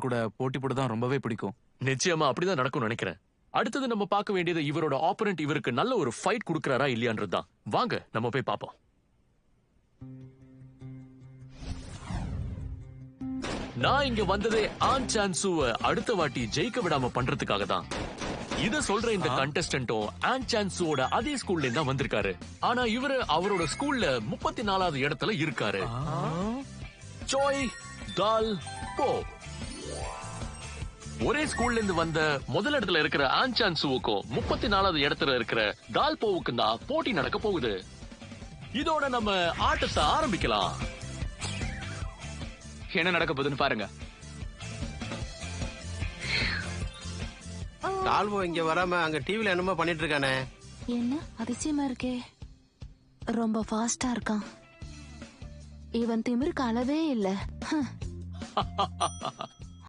கூட போட்டி போட தான் ரொம்பவே பிடிக்கும். நிச்சயமா அப்படிதான் நடக்கும்னு நினைக்கிறேன். அடுத்தது நம்ம பார்க்க வேண்டியது இவரோட ஆப்போனன்ட் இவருக்கு நல்ல ஒரு ஃபைட் கொடுக்கறாரா இல்லையான்றதுதான். வாங்க நம்ம போய் பார்ப்போம். நான் இங்க வந்ததே ஆன் சான்சுவ அடுத்த வாட்டி ஜெயிக்க விடாம பண்றதுக்காக தான். இத சொல்ற இந்த கண்டெஸ்டன்ட்டும் ஆன் சான்சுவோட அதே ஸ்கூல்ல தான் வந்திருக்காரு. ஆனா இவரு அவரோட ஸ்கூல்ல 34வது இடத்துல இருக்காரு. சோய் தால் போ. ஒரே ஸ்கூல்ல இருந்து வந்த முதல் இடத்துல இருக்கிற ஆன் சான்சுவுக்கும் 34வது இடத்துல இருக்கிற தால் போவுக்கும் தான் போட்டி நடக்க போகுது. இதோட நம்ம ஆட்டத்தை ஆரம்பிக்கலாம். என்ன நடக்க போகுதுன்னு பாருங்க. டால்வோ இங்க வராம அங்க டிவில என்னமோ பண்ணிட்டு இருக்கானே. என்ன அதிசயமா இருக்கே, ரொம்ப ஃபாஸ்டா இருக்கான். இவன் திமிருக்கு அளவே இல்ல.